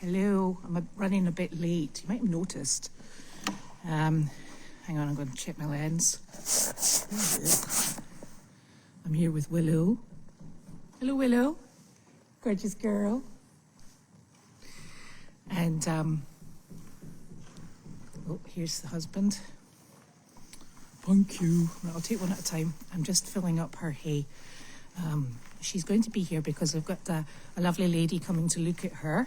Hello, I'm running a bit late. You might have noticed. Hang on, I'm going to check my lens. I'm here with Willow. Hello, Willow. Gorgeous girl. And, oh, here's the husband. Thank you. Right, I'll take one at a time. I'm just filling up her hay. She's going to be here because I've got a lovely lady coming to look at her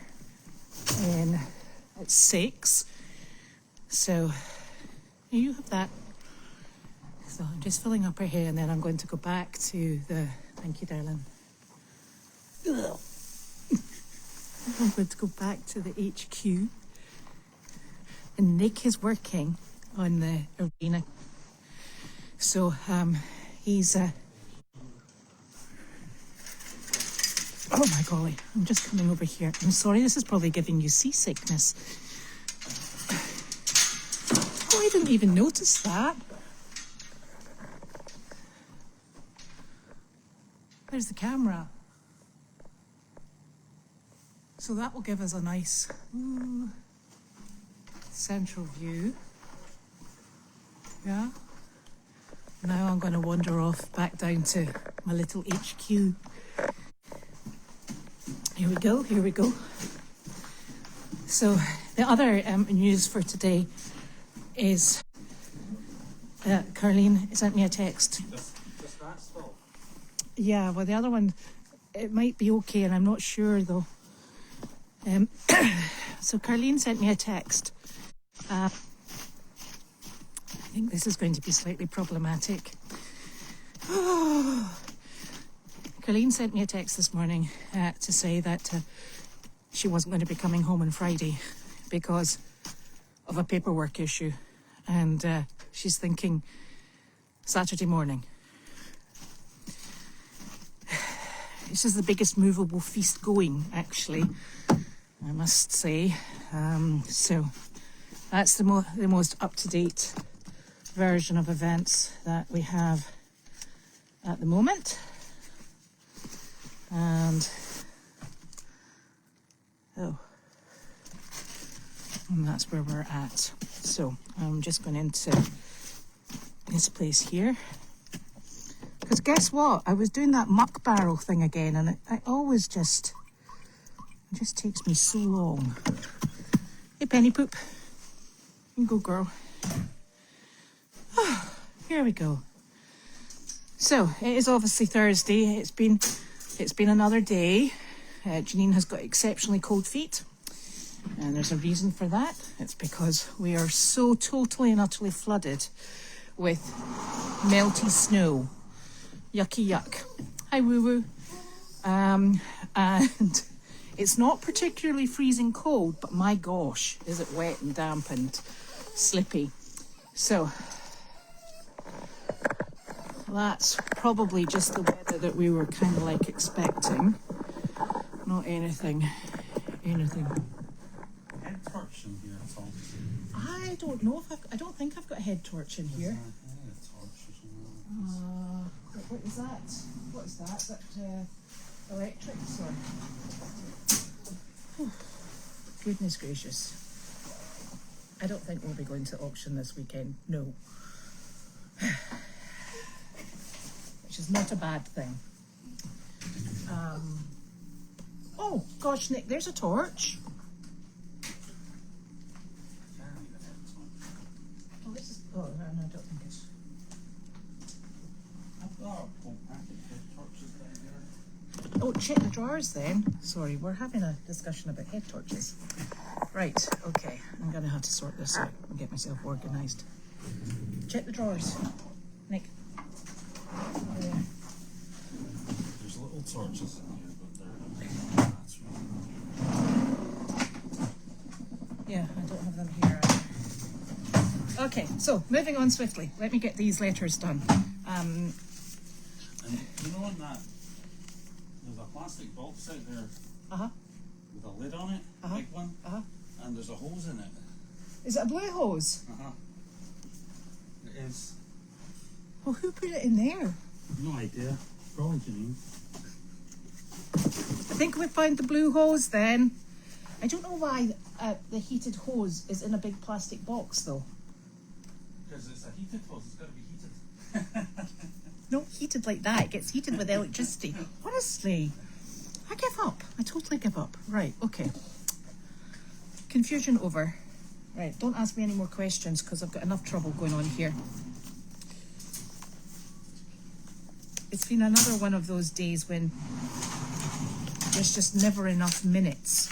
at 6. So you have that. So I'm just filling up her hay and then I'm going to go back to the... Thank you, darling. I'm going to go back to the HQ. And Nick is working on the arena. So he's... Oh my golly, I'm just coming over here. I'm sorry, this is probably giving you seasickness. Oh, I didn't even notice that. There's the camera. So that will give us a nice central view. Yeah. Now I'm going to wander off back down to my little HQ. Here we go, here we go. So the other news for today is Carleen sent me a text. Just that still? Yeah, well the other one, it might be okay and I'm not sure though. So Carleen sent me a text. I think this is going to be slightly problematic. Carleen sent me a text this morning to say that she wasn't going to be coming home on Friday because of a paperwork issue. And she's thinking Saturday morning. This is the biggest movable feast going, actually, I must say. So that's the most up-to-date version of events that we have at the moment. And that's where we're at. So I'm just going into this place here. Because guess what? I was doing that muck barrel thing again and it always just takes me so long. Hey, Penny Poop. You can go, girl. Here we go. So it is obviously Thursday. It's been another day. Janine has got exceptionally cold feet. And there's a reason for that. It's because we are so totally and utterly flooded with melty snow. Yucky yuck. Hi, woo-woo. And it's not particularly freezing cold, but my gosh, is it wet and damp and slippy. So that's probably just the weather that we were kind of like expecting. Not anything. Head torch in here at all? I don't know if I don't think I've got a head torch in here. What is that? What is that? Is that electric? Sorry. Goodness gracious. I don't think we'll be going to auction this weekend. No. Which is not a bad thing. Oh gosh, Nick, there's a torch. Oh, this is. Oh, no, I don't think it's. I've got a whole packet of head torches down here. Oh, check the drawers then. Sorry, we're having a discussion about head torches. Right, okay. I'm going to have to sort this out and get myself organised. Check the drawers. Nick. Oh, yeah. There's little torches in here, but they're... That's right. Yeah, I don't have them here either. Okay, so moving on swiftly. Let me get these letters done. And you know on that, there's a plastic box out there with a lid on it, big one, and there's a hose in it. Is it a blue hose? It is. Well, who put it in there? No idea. Probably Janine. I think we found the blue hose then. I don't know why the heated hose is in a big plastic box though. Because it's a heated hose, it's got to be heated. Not heated like that, it gets heated with electricity. Honestly, I give up. I totally give up. Right, okay. Confusion over. Right, don't ask me any more questions because I've got enough trouble going on here. It's been another one of those days when there's just never enough minutes.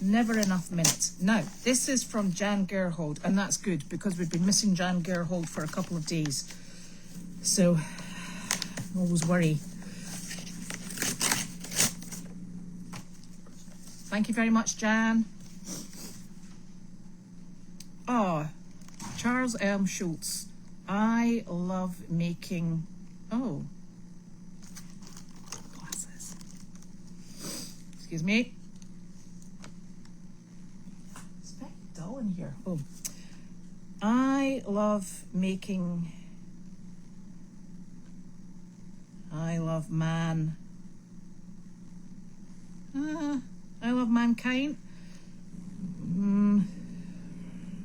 Never enough minutes. Now, this is from Jan Gerhold, and that's good because we've been missing Jan Gerhold for a couple of days. So, always worry. Thank you very much, Jan. Oh, Charles M. Schultz. I love making... Oh. Glasses. Excuse me. It's very dull in here. Oh. I love making... I love man. I love mankind.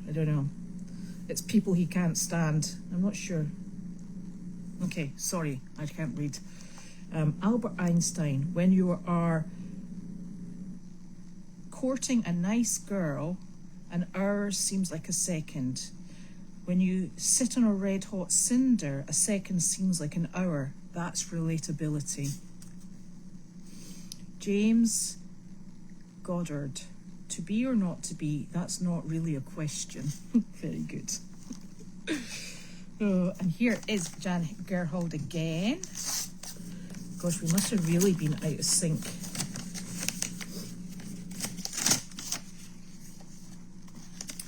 I don't know. It's people he can't stand. I'm not sure. Okay, sorry, I can't read. Albert Einstein, when you are courting a nice girl, an hour seems like a second. When you sit on a red hot cinder, a second seems like an hour. That's relatability. James Goddard. To be or not to be, that's not really a question. Very good. Oh, and here is Jan Gerhold again. Gosh, we must have really been out of sync.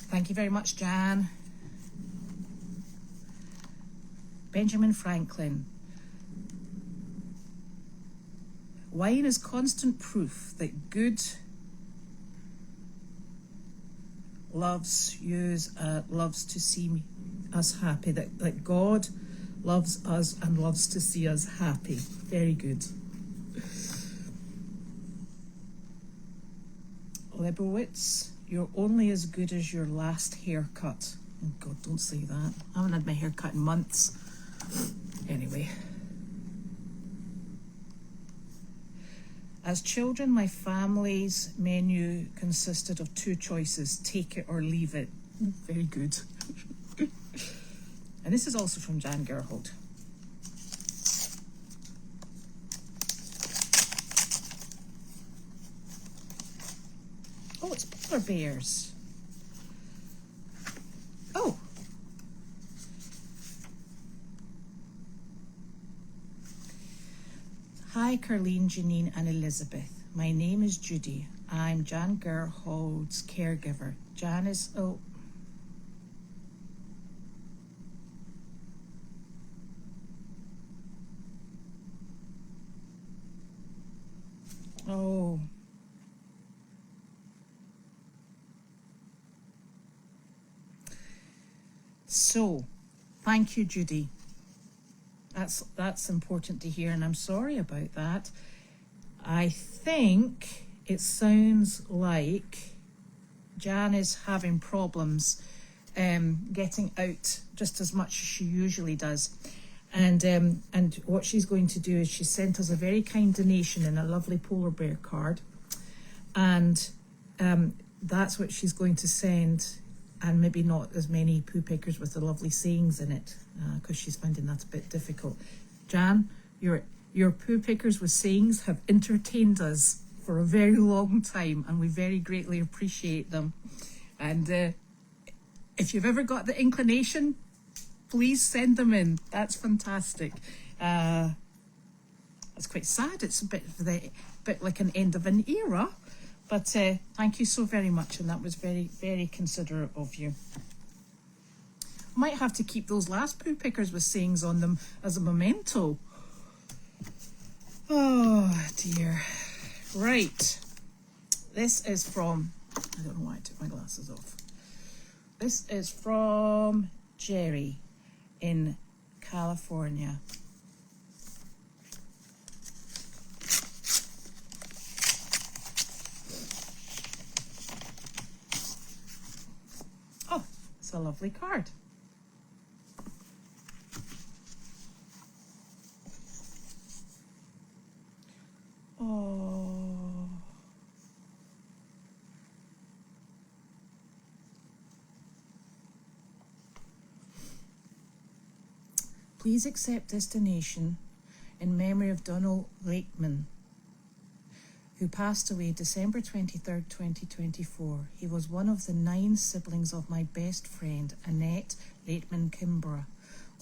Thank you very much, Jan. Benjamin Franklin. Wine is constant proof that good loves to see us happy, that God loves us and loves to see us happy. Very good. Lebowitz, you're only as good as your last haircut. Oh God, don't say that. I haven't had my hair cut in months. Anyway. As children, my family's menu consisted of 2 choices, take it or leave it. Very good. And this is also from Jan Gerhold. Oh, it's polar bears. Oh. Hi, Carleen, Janine, and Elizabeth. My name is Judy. I'm Jan Gerhold's caregiver. Jan is... Oh. Oh. So, thank you, Judy. That's important to hear, and I'm sorry about that. I think it sounds like Jan is having problems getting out just as much as she usually does. And what she's going to do is she sent us a very kind donation in a lovely polar bear card. And that's what she's going to send, and maybe not as many poo pickers with the lovely sayings in it, because she's finding that a bit difficult. Jan, your poo pickers with sayings have entertained us for a very long time, and we very greatly appreciate them. And if you've ever got the inclination, please send them in. That's fantastic. It's quite sad. It's a bit like an end of an era. But thank you so very much, and that was very, very considerate of you. Might have to keep those last poo pickers with sayings on them as a memento. Oh dear. Right. This is from... I don't know why I took my glasses off. This is from Jerry in California. It's a lovely card. Oh. Please accept this donation in memory of Donald Lakeman, who passed away December 23rd, 2024. He was one of the 9 siblings of my best friend, Annette Lakeman Kimbrough,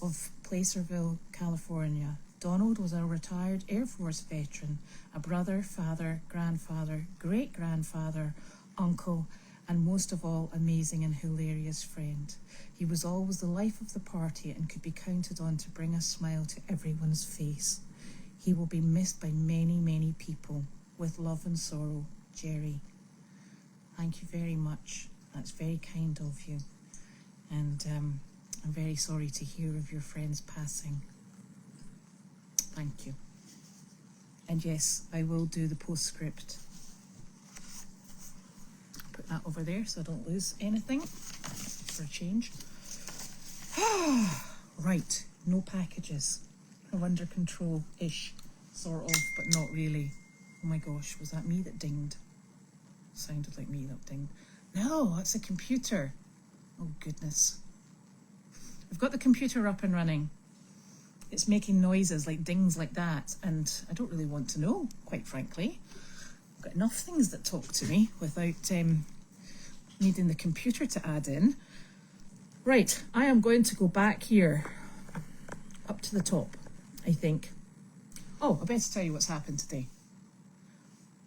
of Placerville, California. Donald was a retired Air Force veteran, a brother, father, grandfather, great-grandfather, uncle, and most of all, amazing and hilarious friend. He was always the life of the party and could be counted on to bring a smile to everyone's face. He will be missed by many, many people. With love and sorrow, Jerry. Thank you very much. That's very kind of you. And I'm very sorry to hear of your friend's passing. Thank you. And yes, I will do the postscript. Put that over there so I don't lose anything for a change. Right, no packages. I'm under control-ish, sort of, but not really. Oh my gosh, was that me that dinged? Sounded like me that dinged. No, that's a computer. Oh goodness. I've got the computer up and running. It's making noises like dings like that, and I don't really want to know, quite frankly. I've got enough things that talk to me without needing the computer to add in. Right, I am going to go back here, up to the top, I think. Oh, I better tell you what's happened today.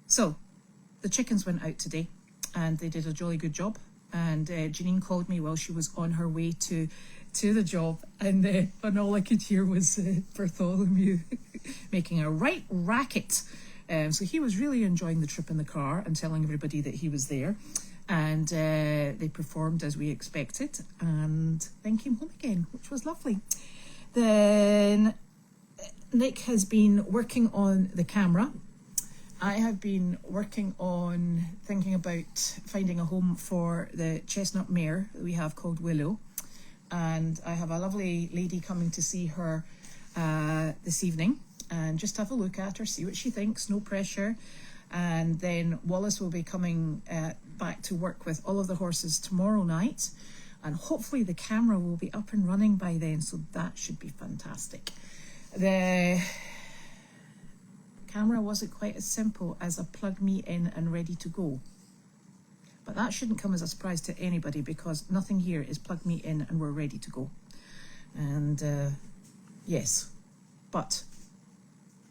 So, the chickens went out today and they did a jolly good job. And Janine called me while she was on her way to the job, and all I could hear was Bartholomew making a right racket. So he was really enjoying the trip in the car and telling everybody that he was there. And they performed as we expected and then came home again, which was lovely. Then Nick has been working on the camera. I have been working on thinking about finding a home for the chestnut mare that we have called Willow. And I have a lovely lady coming to see her this evening and just have a look at her, see what she thinks, no pressure. And then Wallace will be coming back to work with all of the horses tomorrow night. And hopefully the camera will be up and running by then, so that should be fantastic. The camera wasn't quite as simple as a plug me in and ready to go. But that shouldn't come as a surprise to anybody because nothing here is plug me in and we're ready to go. And yes, but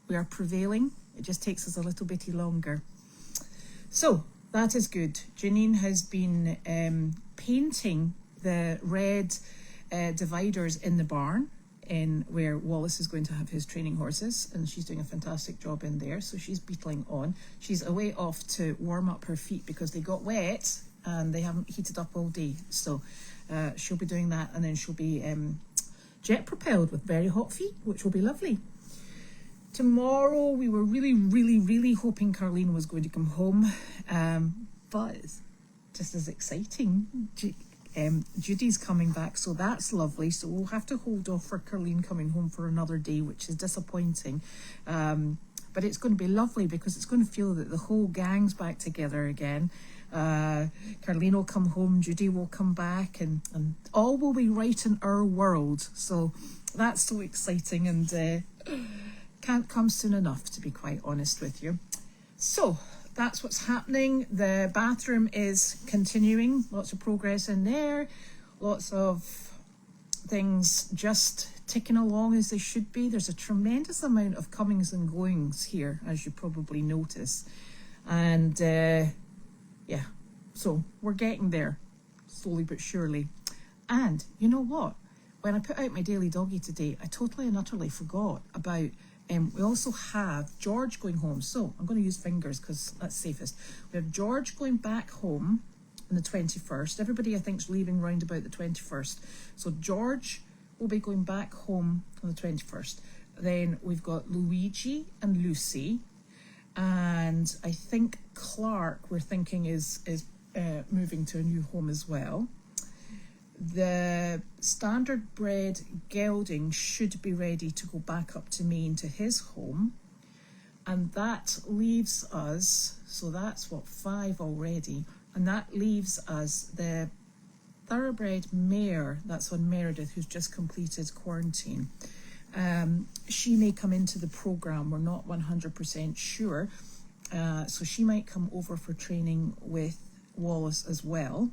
we are prevailing. It just takes us a little bitty longer. So that is good. Janine has been painting the red dividers in the barn, in where Wallace is going to have his training horses, and she's doing a fantastic job in there. So she's beetling on. She's away off to warm up her feet because they got wet and they haven't heated up all day. So she'll be doing that, and then she'll be jet propelled with very hot feet, which will be lovely. Tomorrow we were really hoping Carlene was going to come home, but it's just as exciting. Judy's coming back, so that's lovely. So we'll have to hold off for Carlene coming home for another day, which is disappointing. But it's going to be lovely because it's going to feel that the whole gang's back together again. Carlene will come home, Judy will come back, and all will be right in our world. So that's so exciting, and can't come soon enough, to be quite honest with you. So that's what's happening. The bathroom is continuing. Lots of progress in there. Lots of things just ticking along as they should be. There's a tremendous amount of comings and goings here, as you probably notice. And yeah, so we're getting there, slowly but surely. And you know what? When I put out my daily doggy today, I totally and utterly forgot about we also have George going home. So I'm going to use fingers because that's safest. We have George going back home on the 21st. Everybody, I think, is leaving round about the 21st. So George will be going back home on the 21st. Then we've got Luigi and Lucy. And I think Clark, we're thinking, is moving to a new home as well. The standard bred gelding should be ready to go back up to me into his home. And that leaves us, so that's what, 5 already. And that leaves us the thoroughbred mare that's on Meredith, who's just completed quarantine. She may come into the program, we're not 100% sure. So she might come over for training with Wallace as well.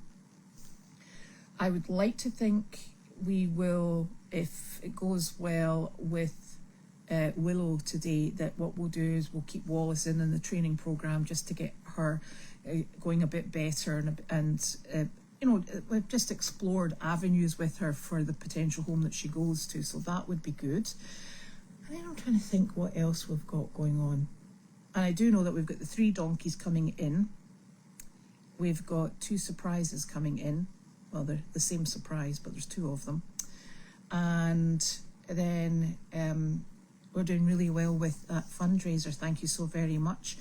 I would like to think we will, if it goes well with Willow today, that what we'll do is we'll keep Wallace in the training program just to get her going a bit better, and you know, we've just explored avenues with her for the potential home that she goes to, so that would be good. And then I'm trying to think what else we've got going on. And I do know that we've got the 3 donkeys coming in. We've got 2 surprises coming in. Well, they're the same surprise, but there's 2 of them. And then we're doing really well with that fundraiser. Thank you so very much.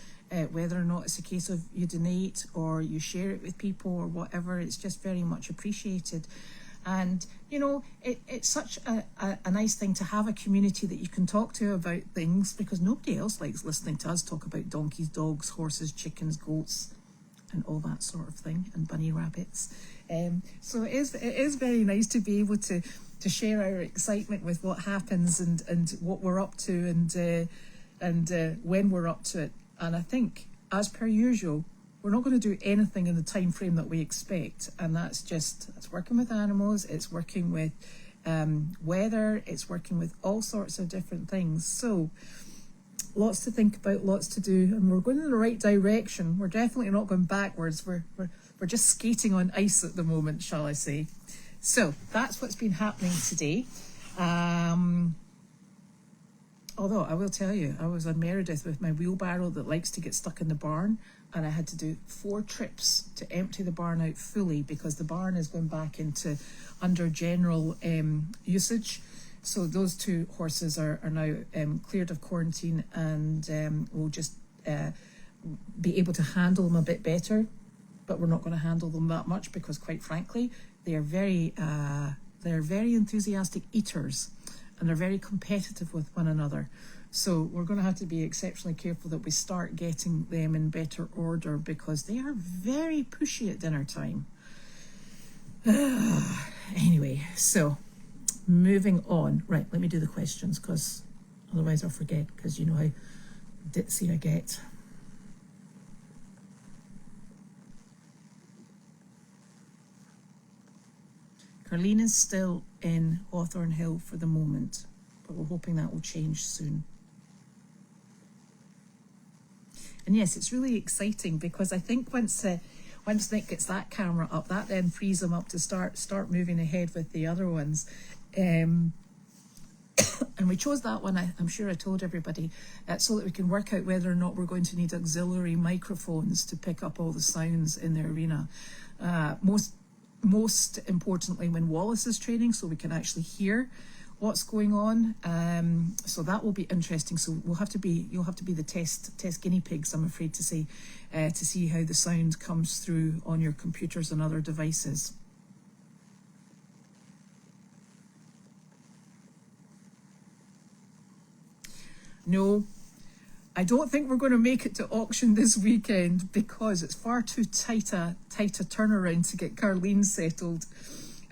Whether or not it's a case of you donate or you share it with people or whatever, it's just very much appreciated. And, you know, it's such a nice thing to have a community that you can talk to about things, because nobody else likes listening to us talk about donkeys, dogs, horses, chickens, goats, and all that sort of thing, and bunny rabbits. So it is very nice to be able to share our excitement with what happens and what we're up to and when we're up to it. And I think, as per usual, we're not going to do anything in the time frame that we expect, and that's working with animals, it's working with weather, it's working with all sorts of different things. So lots to think about, lots to do, and we're going in the right direction. We're definitely not going backwards. We're just skating on ice at the moment, shall I say. So that's what's been happening today. Although I will tell you, I was on Meredith with my wheelbarrow that likes to get stuck in the barn, and I had to do 4 trips to empty the barn out fully, because the barn is going back into under general usage. So those 2 horses are now cleared of quarantine, and we'll just be able to handle them a bit better. But we're not going to handle them that much, because quite frankly, they're very enthusiastic eaters, and they're very competitive with one another. So we're going to have to be exceptionally careful that we start getting them in better order, because they are very pushy at dinner time. Anyway, so moving on. Right, let me do the questions, because otherwise I'll forget, because you know how ditzy I get. Carlene is still in Hawthorne Hill for the moment, but we're hoping that will change soon. And yes, it's really exciting, because I think once Nick gets that camera up, that then frees him up to start moving ahead with the other ones. And we chose that one, I'm sure I told everybody, so that we can work out whether or not we're going to need auxiliary microphones to pick up all the sounds in the arena. Most importantly, when Wallace is training, so we can actually hear what's going on. So that will be interesting. So you'll have to be the test guinea pigs, I'm afraid to say, to see how the sound comes through on your computers and other devices. No, I don't think we're going to make it to auction this weekend, because it's far too tight a turnaround to get Carlene settled.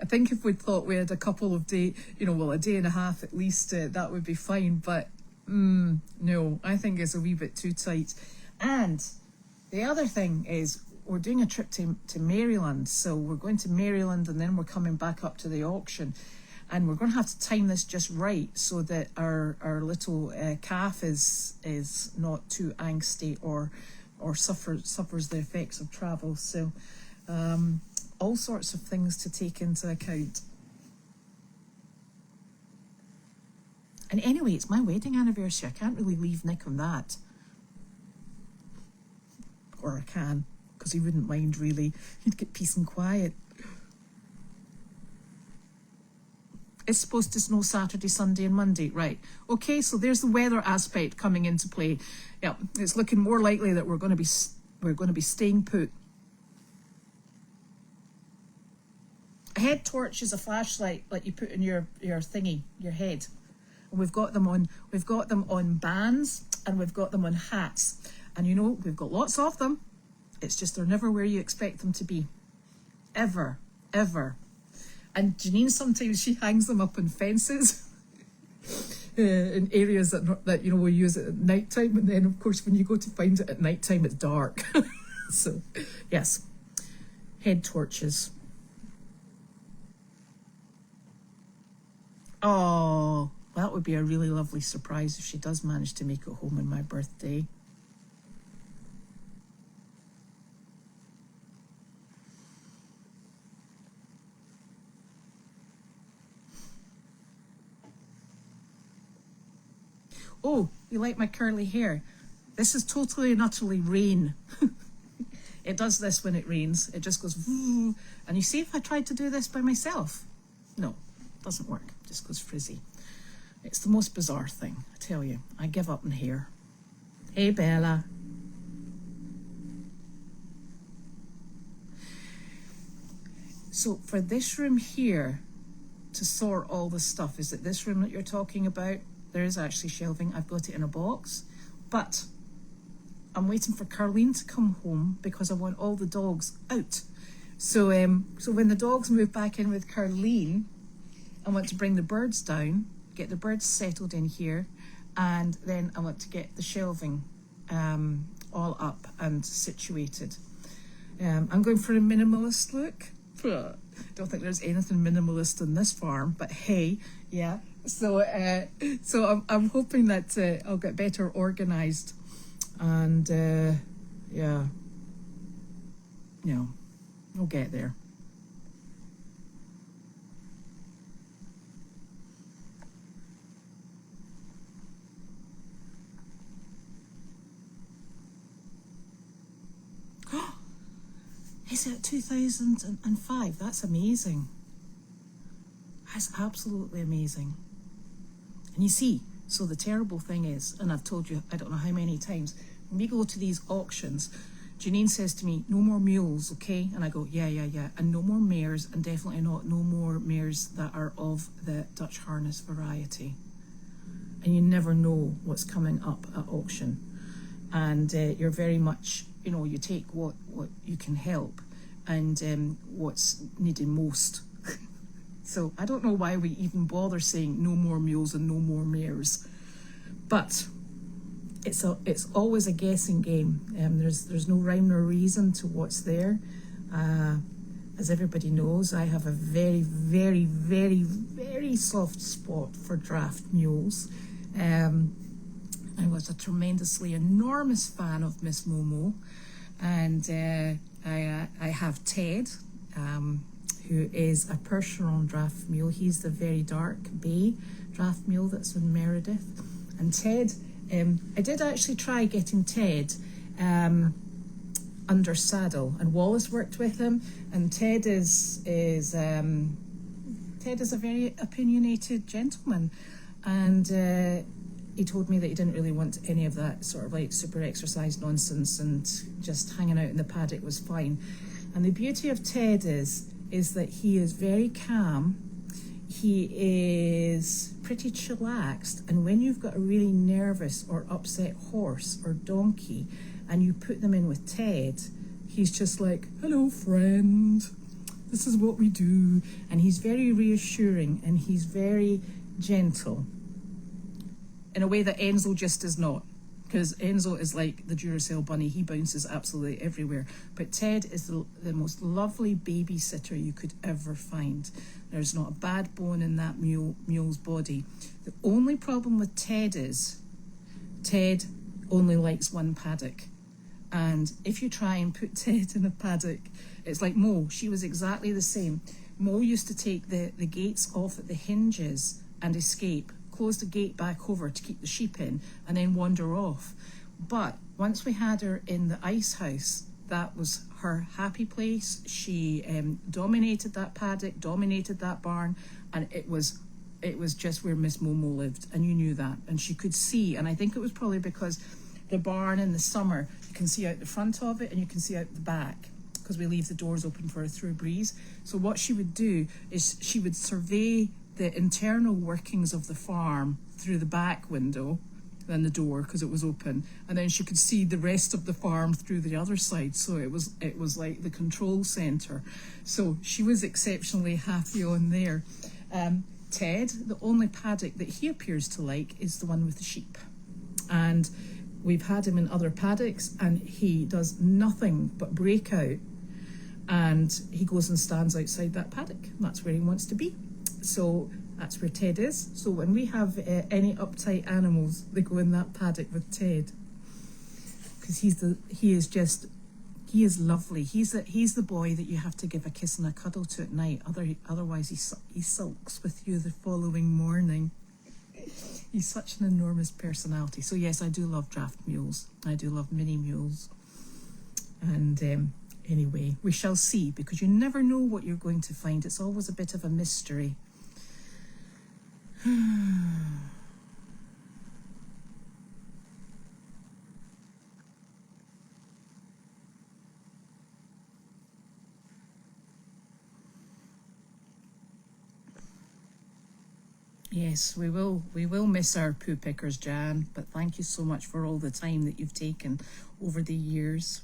I think if we'd thought we had a couple of days, a day and a half at least, that would be fine. But no, I think it's a wee bit too tight. And the other thing is, we're doing a trip to Maryland. So we're going to Maryland, and then we're coming back up to the auction. And we're going to have to time this just right, so that our little calf is not too angsty or suffers the effects of travel. So all sorts of things to take into account. And anyway, it's my wedding anniversary. I can't really leave Nick on that. Or I can, because he wouldn't mind really. He'd get peace and quiet. It's supposed to snow Saturday, Sunday and Monday. Right. Okay, so there's the weather aspect coming into play. Yeah, it's looking more likely that we're going to be staying put. A head torch is a flashlight like you put in your thingy, your head. And we've got them on bands, and we've got them on hats. And you know, we've got lots of them. It's just they're never where you expect them to be. Ever, ever. And Janine, sometimes she hangs them up on fences in areas that you know, we use it at night time. And then, of course, when you go to find it at night time, it's dark. So, yes, head torches. Oh, that would be a really lovely surprise if she does manage to make it home on my birthday. Oh, you like my curly hair? This is totally and utterly rain. It does this when it rains. It just goes, and you see, if I tried to do this by myself, no, it doesn't work. It just goes frizzy. It's the most bizarre thing, I tell you. I give up on hair. Hey, Bella. So for this room here, to sort all the stuff, is it this room that you're talking about? There is actually shelving. I've got it in a box, but I'm waiting for Carleen to come home because I want all the dogs out. So when the dogs move back in with Carleen, I want to bring the birds down, get the birds settled in here, and then I want to get the shelving all up and situated. I'm going for a minimalist look. Don't think there's anything minimalist on this farm, but hey, yeah. So I'm hoping that I'll get better organised, and yeah, we'll get there. Is it 2005? That's amazing. That's absolutely amazing. And you see, so the terrible thing is, and I've told you, I don't know how many times, when we go to these auctions, Janine says to me, no more mules, okay? And I go, yeah. And no more mares, and definitely no more mares that are of the Dutch harness variety. And you never know what's coming up at auction. And you're very much, you take what you can help and what's needed most. So I don't know why we even bother saying no more mules and no more mares, but it's always a guessing game. There's no rhyme or reason to what's there. As everybody knows, I have a very, very, very, very soft spot for draft mules. I was a tremendously enormous fan of Miss Momo, and I have Ted, who is a Percheron draft mule. He's the very dark bay draft mule that's in Meredith. And Ted, I did actually try getting Ted under saddle, and Wallace worked with him. And Ted is a very opinionated gentleman, and he told me that he didn't really want any of that sort of like super exercise nonsense, and just hanging out in the paddock was fine. And the beauty of Ted is that he is very calm. He is pretty chillaxed, and when you've got a really nervous or upset horse or donkey and you put them in with Ted, he's just like, hello friend, this is what we do. And he's very reassuring, and he's very gentle in a way that Enzo just is not, because Enzo is like the Duracell bunny. He bounces absolutely everywhere. But Ted is the most lovely babysitter you could ever find. There's not a bad bone in that mule's body. The only problem with Ted is Ted only likes one paddock. And if you try and put Ted in a paddock, it's like Mo. She was exactly the same. Mo used to take the gates off at the hinges and escape, close the gate back over to keep the sheep in, and then wander off. But once we had her in the ice house, that was her happy place. She dominated that paddock, dominated that barn, and it was just where Miss Momo lived, and you knew that. And she could see, and I think it was probably because the barn in the summer, you can see out the front of it and you can see out the back, because we leave the doors open for a through breeze. So what she would do is she would survey the internal workings of the farm through the back window, then the door because it was open, and then she could see the rest of the farm through the other side. So it was like the control centre. So she was exceptionally happy on there. Ted, the only paddock that he appears to like is the one with the sheep, and we've had him in other paddocks and he does nothing but break out, and he goes and stands outside that paddock. That's where he wants to be. So that's where Ted is. So when we have any uptight animals, they go in that paddock with Ted, because he is lovely. He's the boy that you have to give a kiss and a cuddle to at night. Otherwise he sulks with you the following morning. He's such an enormous personality. So yes, I do love draft mules. I do love mini mules. And anyway, we shall see, because you never know what you're going to find. It's always a bit of a mystery. Yes, we will miss our poo pickers, Jan, but thank you so much for all the time that you've taken over the years.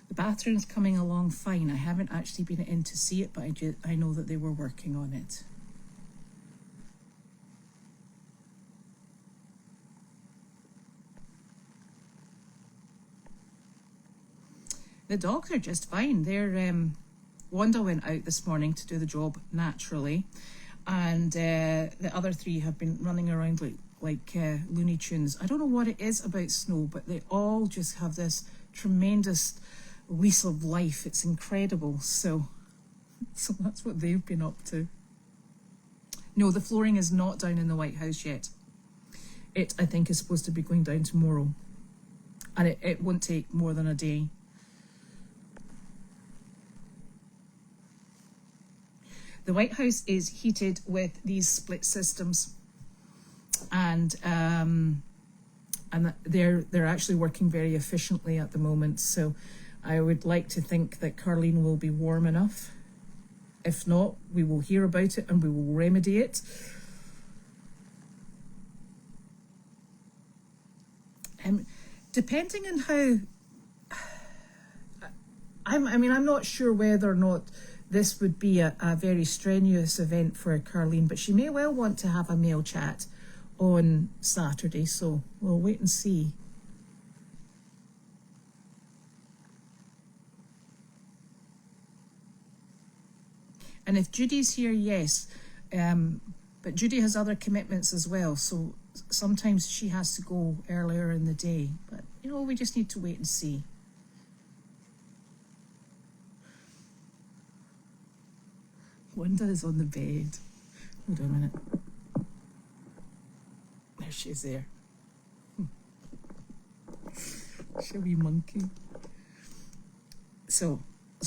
The bathroom's coming along fine. I haven't actually been in to see it, but I know that they were working on it. The dogs are just fine. Wanda went out this morning to do the job naturally, and the other three have been running around like Looney Tunes. I don't know what it is about Snow, but they all just have this tremendous lease of life. It's incredible. So that's what they've been up to. No, the flooring is not down in the White House yet. It, I think, is supposed to be going down tomorrow, and it won't take more than a day. The White House is heated with these split systems, and they're actually working very efficiently at the moment. So I would like to think that Carleen will be warm enough. If not, we will hear about it and we will remedy it. Depending on how, I'm not sure whether or not this would be a very strenuous event for Carleen, but she may well want to have a mail chat on Saturday, so we'll wait and see. And if Judy's here, yes, but Judy has other commitments as well, so sometimes she has to go earlier in the day, but we just need to wait and see. Wanda is on the bed. Hold on a minute. There she is there. Shall we monkey? So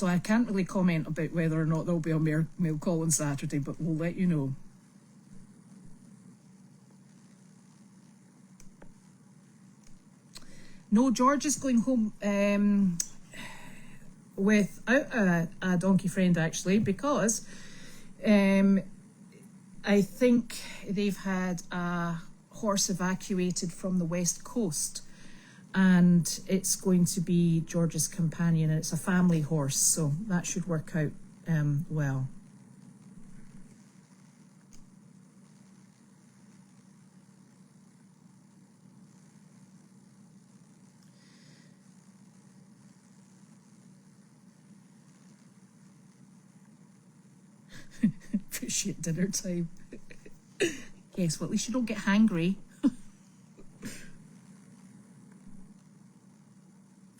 I can't really comment about whether or not there'll be a mail call on Saturday, but we'll let you know. No, George is going home without a donkey friend, actually, because I think they've had a horse evacuated from the West Coast, and it's going to be George's companion, and it's a family horse, so that should work out well. Appreciate dinner time. Yes, well, at least you don't get hangry.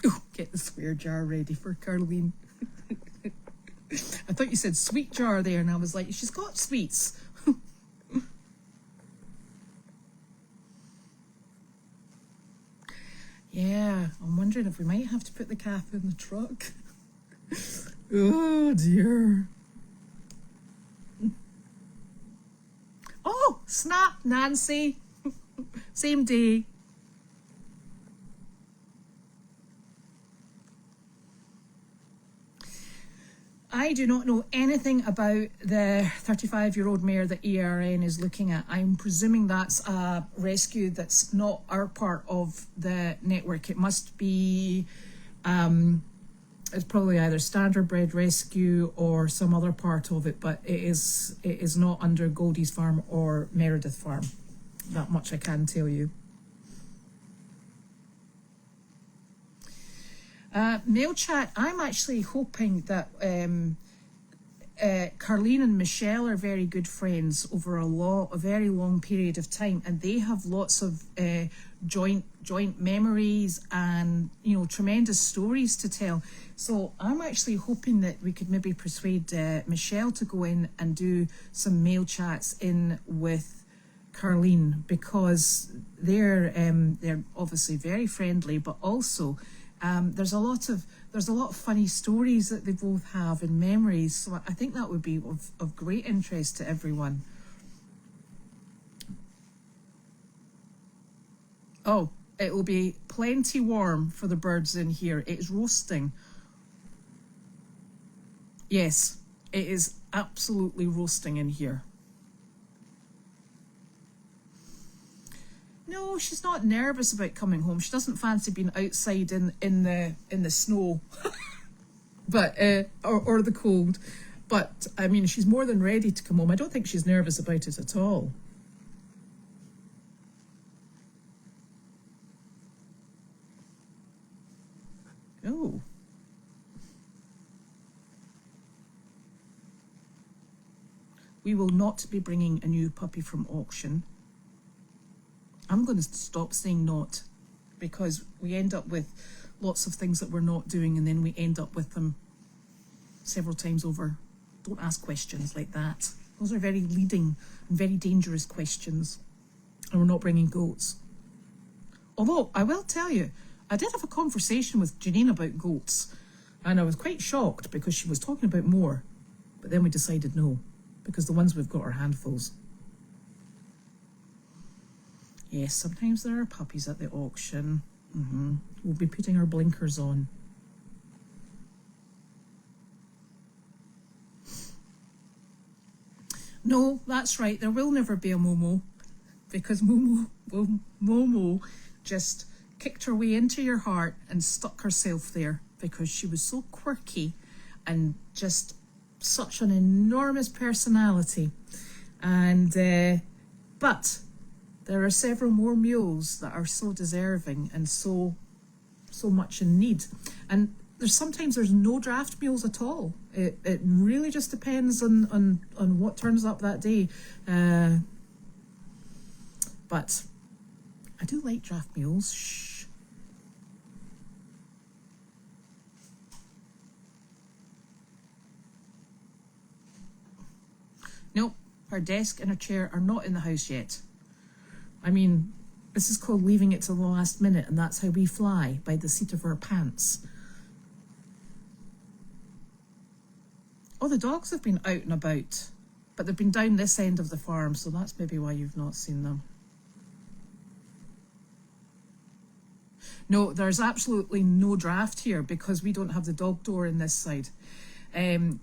Oh, get the swear jar ready for Carleen. I thought you said sweet jar there, and I was like, she's got sweets. Yeah, I'm wondering if we might have to put the calf in the truck. Oh dear. Snap, Nancy. Same day. I do not know anything about the 35-year-old mare that ERN is looking at. I'm presuming that's a rescue that's not our part of the network. It must be, it's probably either standard bred rescue or some other part of it, but it is not under Goldie's Farm or Meredith Farm. That much I can tell you. MailChat, I'm actually hoping that Carleen and Michelle are very good friends over a very long period of time, and they have lots of joint memories and, you know, tremendous stories to tell. So I'm actually hoping that we could maybe persuade Michelle to go in and do some mail chats in with Carleen, because they're obviously very friendly, but also there's a lot of funny stories that they both have and memories. So I think that would be of great interest to everyone. Oh, it will be plenty warm for the birds in here. It's roasting. Yes, it is absolutely roasting in here. No, she's not nervous about coming home. She doesn't fancy being outside in the snow, but or the cold. But I mean, she's more than ready to come home. I don't think she's nervous about it at all. Oh. We will not be bringing a new puppy from auction. I'm going to stop saying not, because we end up with lots of things that we're not doing, and then we end up with them several times over. Don't ask questions like that. Those are very leading and very dangerous questions. And we're not bringing goats. Although, I will tell you, I did have a conversation with Janine about goats, and I was quite shocked because she was talking about more. But then we decided no, because the ones we've got are handfuls. Yes, sometimes there are puppies at the auction. We'll be putting our blinkers on. No, that's right. There will never be a Momo, because Momo just kicked her way into your heart and stuck herself there because she was so quirky and just such an enormous personality. And but there are several more mules that are so deserving and so much in need. And sometimes there's no draft mules at all. It really just depends on what turns up that day. But I do like draft mules. Shh. Nope, her desk and her chair are not in the house yet. I mean, this is called leaving it to the last minute, and that's how we fly, by the seat of our pants. Oh, the dogs have been out and about, but they've been down this end of the farm, so that's maybe why you've not seen them. No, there's absolutely no draft here because we don't have the dog door in this side.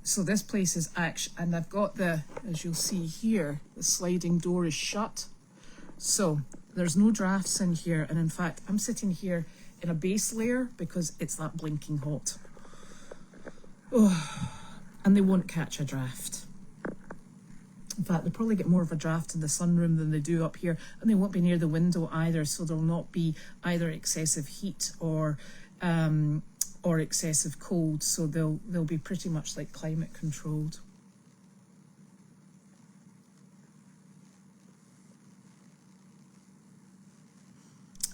So this place is actually, and I've got as you'll see here, the sliding door is shut. So there's no drafts in here, and in fact I'm sitting here in a base layer because it's that blinking hot. Oh, and they won't catch a draft. In fact, they'll probably get more of a draft in the sunroom than they do up here, and they won't be near the window either, so there'll not be either excessive heat or excessive cold, so they'll be pretty much like climate controlled.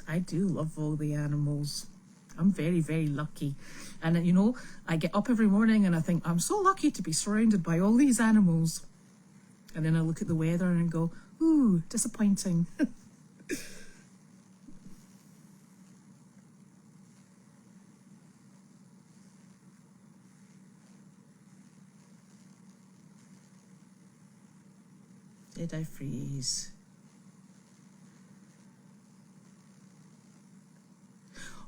I do love all the animals. I'm very, very lucky. And you know, I get up every morning and I think, I'm so lucky to be surrounded by all these animals. And then I look at the weather and go, ooh, disappointing. Did I freeze?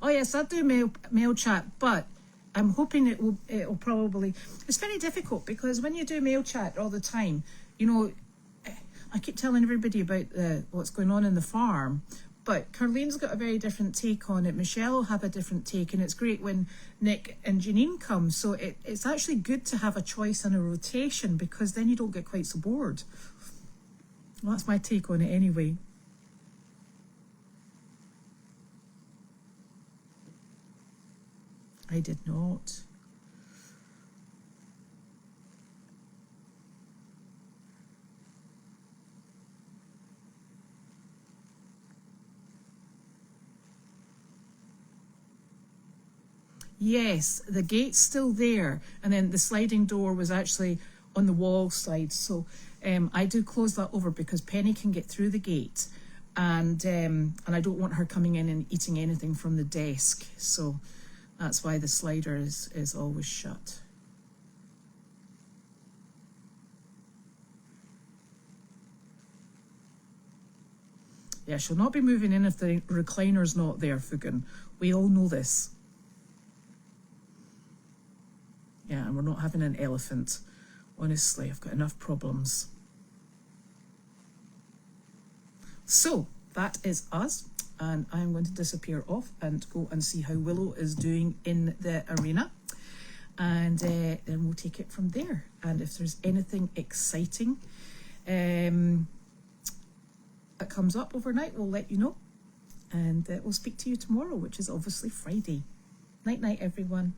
Oh yes, I do mail chat, but I'm hoping it'll probably. It's very difficult because when you do mail chat all the time, you know, I keep telling everybody about what's going on in the farm, but Carlene's got a very different take on it. Michelle will have a different take, and it's great when Nick and Janine come. So it's actually good to have a choice and a rotation because then you don't get quite so bored. Well, that's my take on it anyway. I did not. Yes, the gate's still there, and then the sliding door was actually on the wall side. So I do close that over because Penny can get through the gate, and I don't want her coming in and eating anything from the desk. So that's why the slider is always shut. Yeah, she'll not be moving in if the recliner's not there, Fugan. We all know this. Yeah, and we're not having an elephant. Honestly, I've got enough problems. So, that is us. And I'm going to disappear off and go and see how Willow is doing in the arena. And then we'll take it from there. And if there's anything exciting that comes up overnight, we'll let you know. And we'll speak to you tomorrow, which is obviously Friday. Night, night, everyone.